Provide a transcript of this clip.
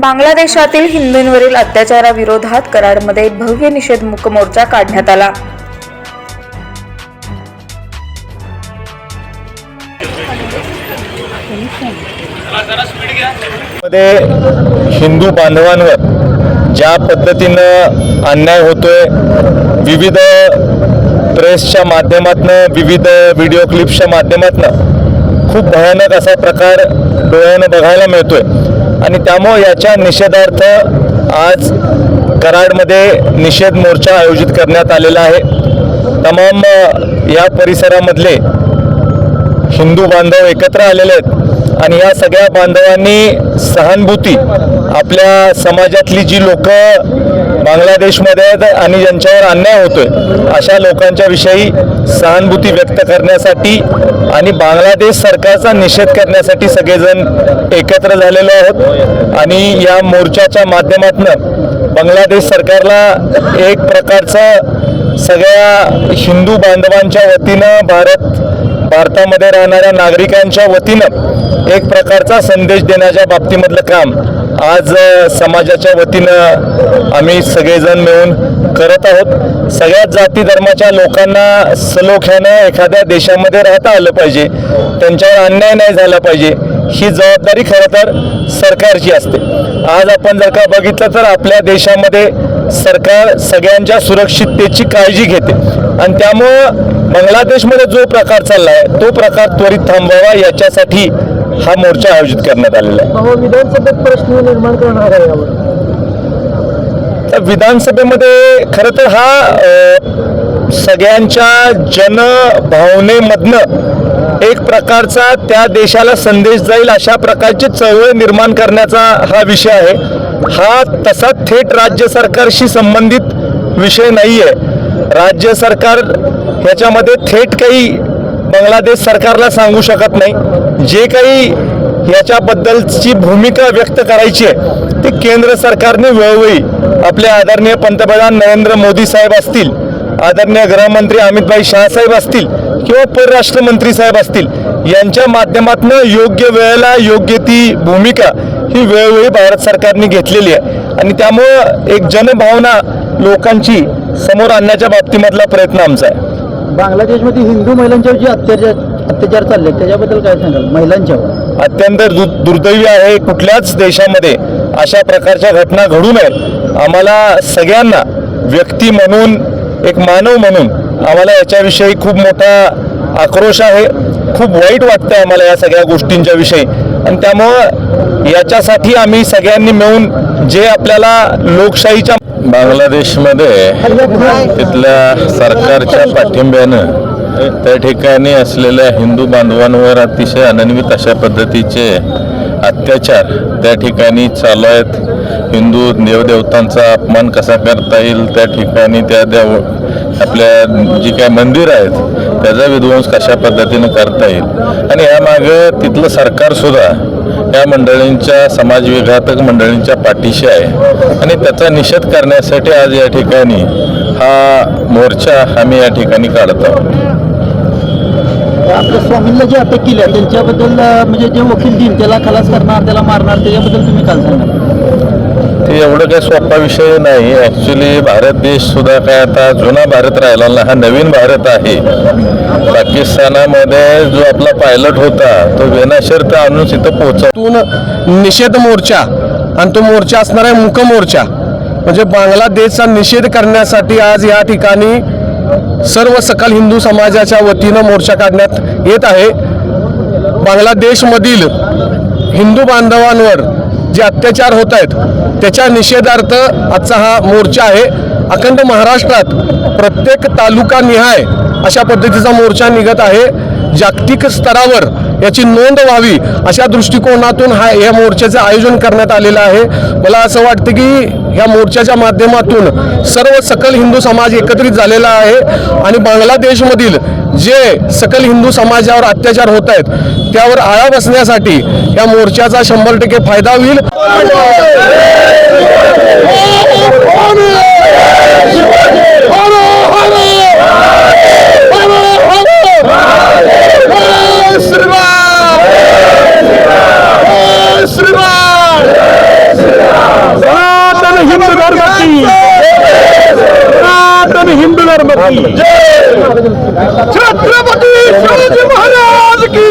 बांगलादेशातील हिंदूंवरील अत्याचाराविरोधात कराडमध्ये भव्य निषेध मूक मोर्चा काढण्यात आला. हिंदू बांधवांवर ज्या पद्धतीनं अन्याय होतोय, विविध प्रेसच्या माध्यमातून, विविध व्हिडिओ क्लिप्सच्या माध्यमातून खूप भयानक असा प्रकार डोळ्यानं बघायला मिळतोय आणि त्यामुळे याच्या निषेधार्थ आज कराडमध्ये निषेध मोर्चा आयोजित करण्यात आलेला आहे. तमाम या परिसरामधले हिंदू बांधव एकत्र आलेले आहेत आणि या सगळ्या बांधवांनी सहानुभूती, आपल्या समाजातली जी लोक बांगलादेशमध्ये आहेत आणि ज्यांच्यावर अन्याय होतोय अशा लोकांच्या विषयी सहानुभूती व्यक्त करण्यासाठी आणि बांगलादेश सरकारचा निषेध करण्यासाठी सगळेजण एकत्र झालेलो आहोत. आणि या मोर्चाच्या माध्यमातून बांगलादेश सरकारला एक प्रकारचं सगळ्या हिंदू बांधवांच्या वतीनं, भारतामध्ये राहणाऱ्या नागरिकांच्या वतीनं एक प्रकारचा संदेश देण्याच्या बाबतीमधलं काम आज समाजाच्या वतीनं आम्ही सगळेजण मिळून करत आहोत. सगळ्याच जाती धर्माच्या लोकांना सलोख्यानं एखाद्या देशामध्ये राहता आलं पाहिजे, त्यांच्यावर अन्याय नाही झाला पाहिजे, ही जबाबदारी खरं तर सरकारची असते. आज आपण जर का बघितलं तर आपल्या देशामध्ये सरकार सगळ्यांच्या सुरक्षिततेची काळजी घेते आणि त्यामुळं बांगलादेशमध्ये जो प्रकार चालला आहे तो प्रकार त्वरित थांबवावा याच्यासाठी हा मोर्चा आयोजित करण्यात आलेला आहे. विधानसभेत प्रश्न निर्माण करणार आहे यावर. तर विधानसभेमध्ये खरं तर हा सगळ्यांच्या जनभावनेमधनं एक प्रकारचा त्या देशाला संदेश जाईल अशा प्रकारची चळवळ निर्माण करण्याचा हा विषय आहे. हा तसा थेट राज्य सरकारशी संबंधित विषय नाही आहे. राज्य सरकार ह्याच्यामध्ये थेट काही बांगलादेश सरकारला सांगू शकत नाही. जे काही याच्याबद्दलची भूमिका व्यक्त करायची आहे ती केंद्र सरकारने वेळोवेळी आपले आदरणीय पंतप्रधान नरेंद्र मोदी साहेब असतील, आदरणीय गृहमंत्री अमित शाह साहेब असतील किंवा परराष्ट्र मंत्री साहेब असतील यांच्या माध्यमातून योग्य वेळेला योग्य ती भूमिका ही वेळोवेळी भारत सरकारने घेतलेली आहे आणि त्यामुळं एक जनभावना लोकांची समोर आणण्याच्या बाबतीमधला प्रयत्न आमचा आहे. बांगलादेशमध्ये हिंदू महिलांच्यावर जे अत्याचार चालले त्याच्याबद्दल काय सांगाल? महिलांच्यावर अत्यंत दुर्दैवी आहे. कुठल्याच देशामध्ये अशा प्रकारच्या घटना घडू नयेत. आम्हाला सगळ्यांना व्यक्ती म्हणून, एक मानव म्हणून आम्हाला याच्याविषयी खूप मोठा आक्रोश आहे. खूप वाईट वाटतं आम्हाला या सगळ्या गोष्टींच्या विषयी आणि त्यामुळं याच्यासाठी आम्ही सगळ्यांनी मिळून जे आपल्याला लोकशाहीच्या बांगलादेशमध्ये तिथल्या सरकारच्या पाठिंब्यानं त्या ठिकाणी असलेल्या हिंदू बांधवांवर अतिशय अनन्वित अशा पद्धतीचे अत्याचार त्या ठिकाणी चालू आहेत. हिंदू देवदेवतांचा अपमान कसा करता येईल, त्या ठिकाणी त्या आपल्या जी काय मंदिर आहेत त्याचा विध्वंस कशा पद्धतीनं करता येईल आणि यामागं तिथलं सरकारसुद्धा या मंडळींच्या, समाजविघातक मंडळींच्या पाठीशी आहे आणि त्याचा निषेध करण्यासाठी आज या ठिकाणी हा मोर्चा आम्ही या ठिकाणी काढत आहोत. आपल्या स्वामींना जे अटक केली आहे त्यांच्याबद्दल म्हणजे जे वकील देईल त्याला खलास करणार, त्याला मारणार, त्याच्याबद्दल तुम्ही काय सांगाल? ते एवढं काही सोपा विषय नाही. ॲक्च्युली भारत देश सुद्धा काय आता जुना भारत राहिला ना, हा नवीन भारत आहे. पाकिस्तानामध्ये जो आपला पायलट होता तो विनाशर्त आणून तिथं पोहोचवून निषेध मोर्चा आणि तो मोर्चा असणार आहे मूक मोर्चा, म्हणजे बांगलादेशचा निषेध करण्यासाठी आज या ठिकाणी सर्व सकल हिंदू समाजाच्या वतीनं मोर्चा काढण्यात येत आहे. बांगलादेशमधील हिंदू बांधवांवर जे अत्याचार होत आहेत त्याच्या निषेधार्थ आजचा हा मोर्चा आहे. अखंड महाराष्ट्रात प्रत्येक तालुका निहाय अशा पद्धतीचा मोर्चा निघत आहे. जागतिक स्तरावर याची नोंद व्हावी अशा दृष्टिकोनातून या मोर्चाचं आयोजन करण्यात आलेलं आहे. मला असं वाटतं की या मोर्चाच्या माध्यमातून सर्व सकल हिंदू समाज एकत्रित झालेला आहे आणि बांगलादेशमधील जे सकल हिंदू समाजावर अत्याचार होत आहेत त्यावर आळा बसण्यासाठी या मोर्चाचा 100% फायदा होईल. श्रीराम धर्म की सनातन हिंदू धर्म की छत्रपती शिवाजी महाराज की